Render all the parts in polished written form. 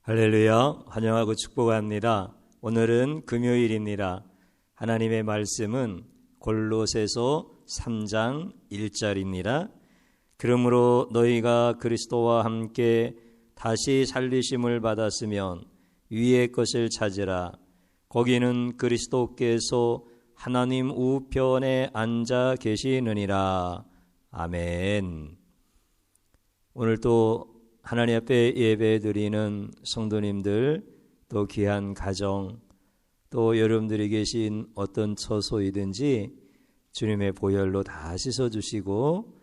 할렐루야, 환영하고 축복합니다. 오늘은 금요일입니다. 하나님의 말씀은 골로새서 3장 1절입니다. 그러므로 너희가 그리스도와 함께 다시 살리심을 받았으면 위의 것을 찾으라. 거기는 그리스도께서 하나님 우편에 앉아 계시느니라. 아멘. 오늘 또 하나님 앞에 예배드리는 성도님들, 또 귀한 가정, 또 여러분들이 계신 어떤 처소이든지 주님의 보혈로 다 씻어주시고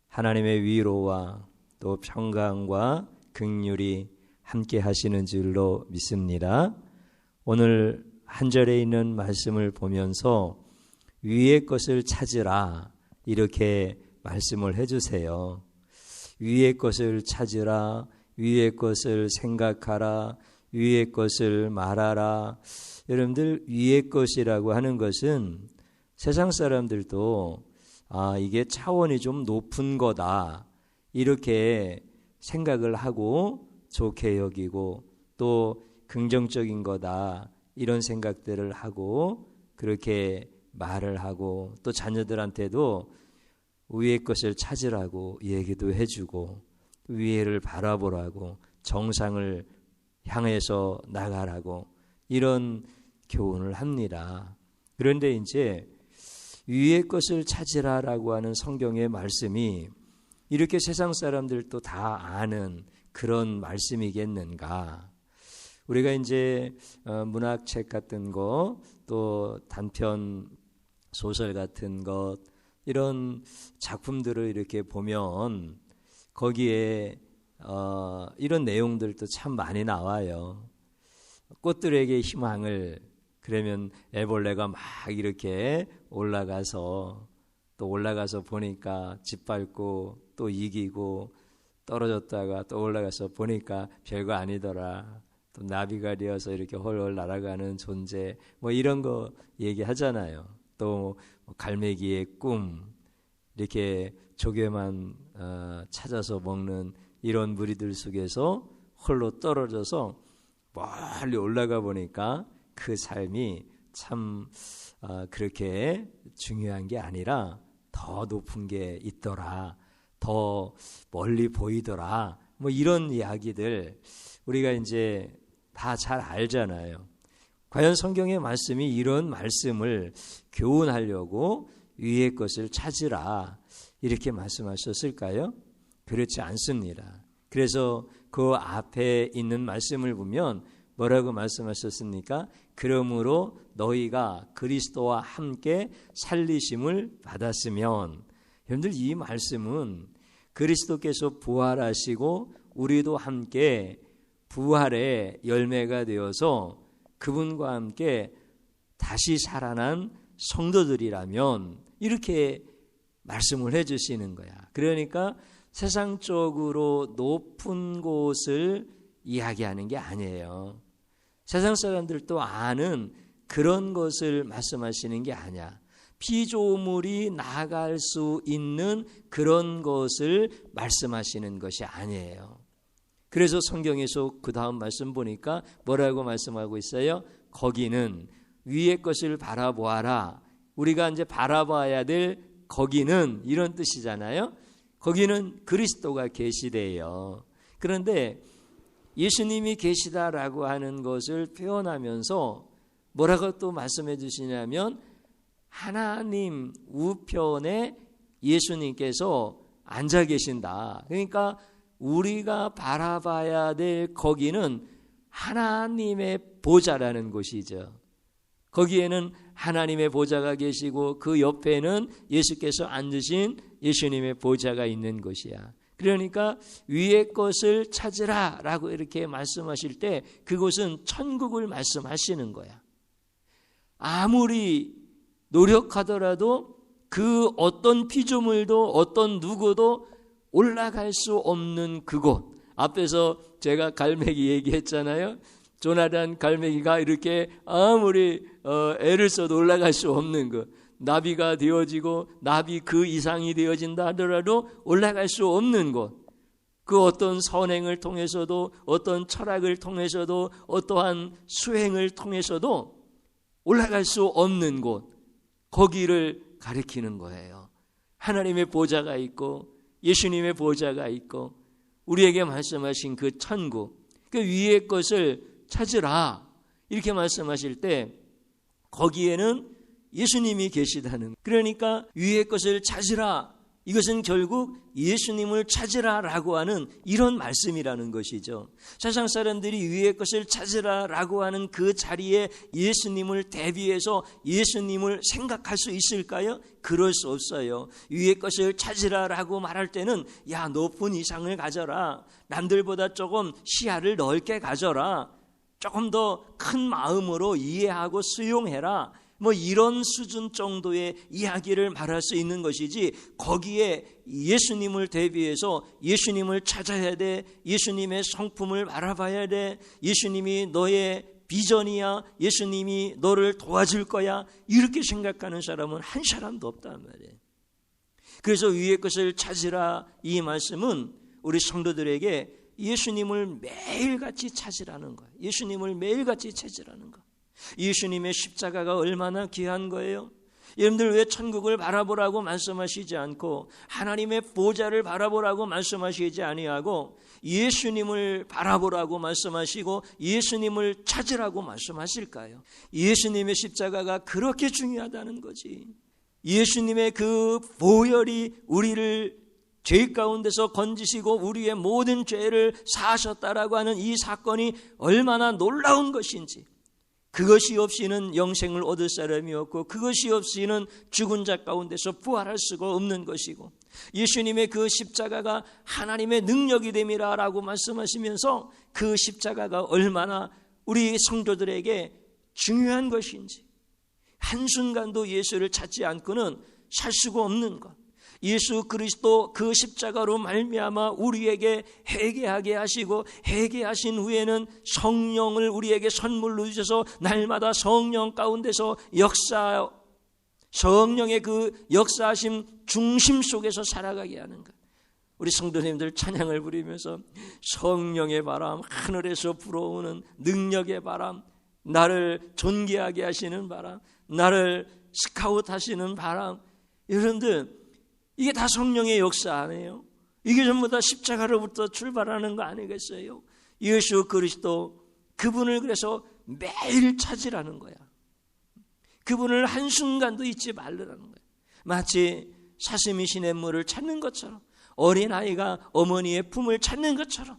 하나님의 위로와 또 평강과 긍휼이 함께 하시는 줄로 믿습니다. 오늘 한 절에 있는 말씀을 보면서 위의 것을 찾으라 이렇게 말씀을 해주세요. 위의 것을 찾으라, 위의 것을 생각하라, 위의 것을 말하라. 여러분들, 위의 것이라고 하는 것은 세상 사람들도 이게 차원이 좀 높은 거다 이렇게 생각을 하고 좋게 여기고 또 긍정적인 거다 이런 생각들을 하고 그렇게 말을 하고 또 자녀들한테도 위의 것을 찾으라고 얘기도 해주고 위에를 바라보라고 정상을 향해서 나가라고 이런 교훈을 합니다. 그런데 이제 위의 것을 찾으라라고 하는 성경의 말씀이 이렇게 세상 사람들도 다 아는 그런 말씀이겠는가? 우리가 이제 문학책 같은 거 또 단편 소설 같은 것 이런 작품들을 이렇게 보면 거기에 이런 내용들도 참 많이 나와요. 꽃들에게 희망을 그러면 애벌레가 막 이렇게 올라가서 보니까 짓밟고 또 이기고 떨어졌다가 또 올라가서 보니까 별거 아니더라. 또 나비가 되어서 이렇게 헐헐 날아가는 존재 뭐 이런 거 얘기하잖아요. 또 갈매기의 꿈 이렇게 조개만 찾아서 먹는 이런 무리들 속에서 홀로 떨어져서 멀리 올라가 보니까 그 삶이 참 그렇게 중요한 게 아니라 더 높은 게 있더라, 더 멀리 보이더라 뭐 이런 이야기들 우리가 이제 다 잘 알잖아요. 과연 성경의 말씀이 이런 말씀을 교훈하려고 위의 것을 찾으라 이렇게 말씀하셨을까요? 그렇지 않습니다. 그래서 그 앞에 있는 말씀을 보면 뭐라고 말씀하셨습니까? 그러므로 너희가 그리스도와 함께 살리심을 받았으면. 여러분들, 이 말씀은 그리스도께서 부활하시고 우리도 함께 부활의 열매가 되어서 그분과 함께 다시 살아난 성도들이라면 이렇게 말씀을 해주시는 거야. 그러니까 세상적으로 높은 곳을 이야기하는 게 아니에요. 세상 사람들도 아는 그런 것을 말씀하시는 게 아니야. 피조물이 나아갈 수 있는 그런 것을 말씀하시는 것이 아니에요. 그래서 성경에서 그 다음 말씀 보니까 뭐라고 말씀하고 있어요? 거기는 위의 것을 바라보아라. 우리가 이제 바라봐야 될 거기는 이런 뜻이잖아요. 거기는 그리스도가 계시대요. 그런데 예수님이 계시다라고 하는 것을 표현하면서 뭐라고 또 말씀해 주시냐면 하나님 우편에 예수님께서 앉아 계신다. 그러니까 우리가 바라봐야 될 거기는 하나님의 보좌라는 곳이죠. 거기에는 하나님의 보좌가 계시고 그 옆에는 예수께서 앉으신 예수님의 보좌가 있는 곳이야. 그러니까 위의 것을 찾으라 라고 이렇게 말씀하실 때 그곳은 천국을 말씀하시는 거야. 아무리 노력하더라도 그 어떤 피조물도 어떤 누구도 올라갈 수 없는 그곳. 앞에서 제가 갈매기 얘기했잖아요. 조나단 갈매기가 이렇게 아무리 애를 써도 올라갈 수 없는 것. 나비가 되어지고 나비 그 이상이 되어진다 하더라도 올라갈 수 없는 곳. 그 어떤 선행을 통해서도, 어떤 철학을 통해서도, 어떠한 수행을 통해서도 올라갈 수 없는 곳, 거기를 가리키는 거예요. 하나님의 보좌가 있고 예수님의 보좌가 있고 우리에게 말씀하신 그 천국, 그 위의 것을 찾으라 이렇게 말씀하실 때 거기에는 예수님이 계시다는, 그러니까 위의 것을 찾으라, 이것은 결국 예수님을 찾으라라고 하는 이런 말씀이라는 것이죠. 세상 사람들이 위의 것을 찾으라라고 하는 그 자리에 예수님을 대비해서 예수님을 생각할 수 있을까요? 그럴 수 없어요. 위의 것을 찾으라라고 말할 때는 야, 높은 이상을 가져라, 남들보다 조금 시야를 넓게 가져라, 조금 더 큰 마음으로 이해하고 수용해라, 뭐 이런 수준 정도의 이야기를 말할 수 있는 것이지, 거기에 예수님을 대비해서 예수님을 찾아야 돼, 예수님의 성품을 알아봐야 돼, 예수님이 너의 비전이야, 예수님이 너를 도와줄 거야, 이렇게 생각하는 사람은 한 사람도 없단 말이에요. 그래서 위의 것을 찾으라, 이 말씀은 우리 성도들에게 예수님을 매일같이 찾으라는 거예요. 예수님을 매일같이 찾으라는 거예요. 예수님의 십자가가 얼마나 귀한 거예요. 여러분들 왜 천국을 바라보라고 말씀하시지 않고 하나님의 보좌를 바라보라고 말씀하시지 아니하고 예수님을 바라보라고 말씀하시고 예수님을 찾으라고 말씀하실까요? 예수님의 십자가가 그렇게 중요하다는 거지. 예수님의 그 보혈이 우리를 죄 가운데서 건지시고 우리의 모든 죄를 사하셨다라고 하는 이 사건이 얼마나 놀라운 것인지, 그것이 없이는 영생을 얻을 사람이 없고 그것이 없이는 죽은 자 가운데서 부활할 수가 없는 것이고, 예수님의 그 십자가가 하나님의 능력이 됨이라라고 말씀하시면서 그 십자가가 얼마나 우리 성도들에게 중요한 것인지, 한순간도 예수를 찾지 않고는 살 수가 없는 것, 예수 그리스도 그 십자가로 말미암아 우리에게 회개하게 하시고 회개하신 후에는 성령을 우리에게 선물로 주셔서 날마다 성령 가운데서 성령의 그 역사하심 중심 속에서 살아가게 하는 것. 우리 성도님들 찬양을 부리면서 성령의 바람, 하늘에서 불어오는 능력의 바람, 나를 존귀하게 하시는 바람, 나를 스카웃 하시는 바람, 여러분들 이게 다 성령의 역사 아니에요? 이게 전부 다 십자가로부터 출발하는 거 아니겠어요? 예수 그리스도, 그분을 그래서 매일 찾으라는 거야. 그분을 한순간도 잊지 말라는 거야. 마치 사슴이 시냇물을 찾는 것처럼, 어린아이가 어머니의 품을 찾는 것처럼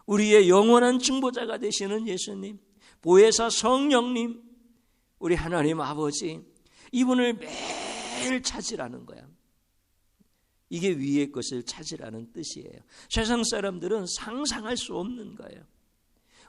우리의 영원한 중보자가 되시는 예수님, 보혜사 성령님, 우리 하나님 아버지, 이분을 매일 찾으라는 거야. 이게 위의 것을 찾으라는 뜻이에요. 세상 사람들은 상상할 수 없는 거예요.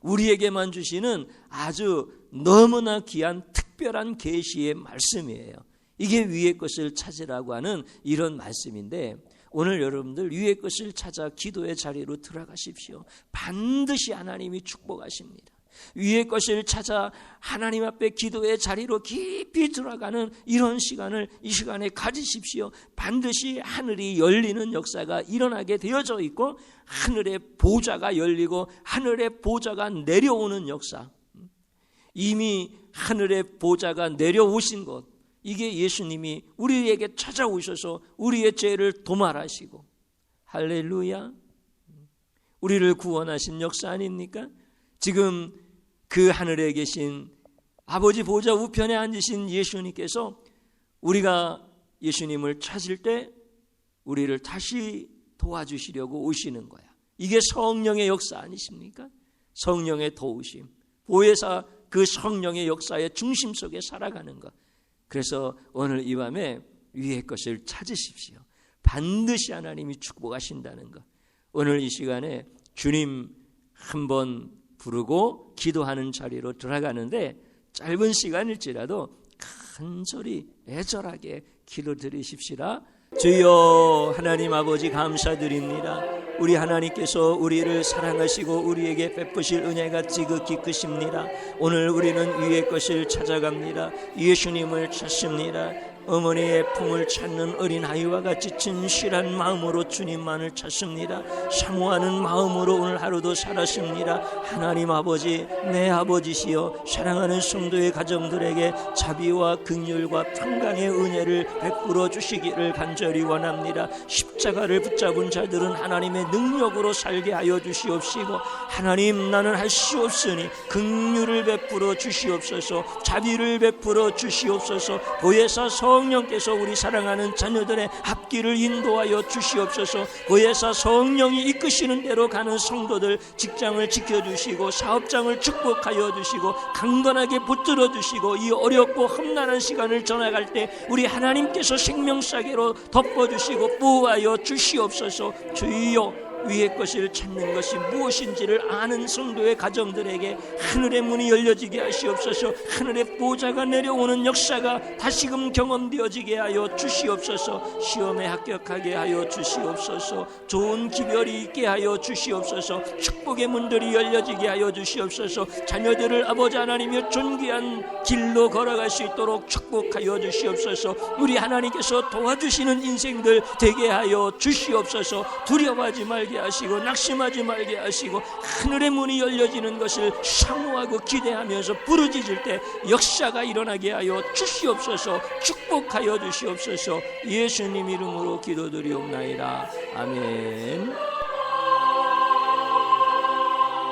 우리에게만 주시는 아주 너무나 귀한 특별한 계시의 말씀이에요. 이게 위의 것을 찾으라고 하는 이런 말씀인데, 오늘 여러분들 위의 것을 찾아 기도의 자리로 들어가십시오. 반드시 하나님이 축복하십니다. 위의 것을 찾아 하나님 앞에 기도의 자리로 깊이 들어가는 이런 시간을 이 시간에 가지십시오. 반드시 하늘이 열리는 역사가 일어나게 되어져 있고 하늘의 보좌가 열리고 하늘의 보좌가 내려오는 역사, 이미 하늘의 보좌가 내려오신 것, 이게 예수님이 우리에게 찾아오셔서 우리의 죄를 도말하시고, 할렐루야, 우리를 구원하신 역사 아닙니까? 지금 그 하늘에 계신 아버지 보좌 우편에 앉으신 예수님께서 우리가 예수님을 찾을 때 우리를 다시 도와주시려고 오시는 거야. 이게 성령의 역사 아니십니까? 성령의 도우심, 보혜사, 그 성령의 역사의 중심 속에 살아가는 것. 그래서 오늘 이 밤에 위의 것을 찾으십시오. 반드시 하나님이 축복하신다는 것. 오늘 이 시간에 주님 한번 부르고 기도하는 자리로 들어가는데, 짧은 시간일지라도 큰 소리 애절하게 기도드리십시다. 주여 하나님 아버지 감사드립니다. 우리 하나님께서 우리를 사랑하시고 우리에게 베푸실 은혜가 지극히 크십니다. 오늘 우리는 위의 것을 찾아갑니다. 예수님을 찾습니다. 어머니의 품을 찾는 어린아이와 같이 진실한 마음으로 주님만을 찾습니다. 사모하는 마음으로 오늘 하루도 살았습니다. 하나님 아버지, 내 아버지시여, 사랑하는 성도의 가정들에게 자비와 긍휼과 평강의 은혜를 베풀어 주시기를 간절히 원합니다. 십자가를 붙잡은 자들은 하나님의 능력으로 살게 하여 주시옵시고, 하나님, 나는 할 수 없으니 긍휼을 베풀어 주시옵소서, 자비를 베풀어 주시옵소서. 보혜사 성령께서 우리 사랑하는 자녀들의 앞길을 인도하여 주시옵소서. 보혜사 성령이 이끄시는 대로 가는 성도들, 직장을 지켜주시고 사업장을 축복하여 주시고 강건하게 붙들어 주시고, 이 어렵고 험난한 시간을 전해갈 때 우리 하나님께서 생명사계로 덮어주시고 보호하여 주시옵소서. 주여, 위의 것을 찾는 것이 무엇인지를 아는 성도의 가정들에게 하늘의 문이 열려지게 하시옵소서. 하늘의 보좌가 내려오는 역사가 다시금 경험되어지게 하여 주시옵소서. 시험에 합격하게 하여 주시옵소서. 좋은 기별이 있게 하여 주시옵소서. 축복의 문들이 열려지게 하여 주시옵소서. 자녀들을 아버지 하나님의 존귀한 길로 걸어갈 수 있도록 축복하여 주시옵소서. 우리 하나님께서 도와주시는 인생들 되게 하여 주시옵소서. 두려워하지 말게 하시고 낙심하지 말게 하시고, 하늘의 문이 열려지는 것을 사모하고 기대하면서 부르짖을 때 역사가 일어나게 하여 주시옵소서. 축복하여 주시옵소서. 예수님 이름으로 기도드리옵나이다. 아멘.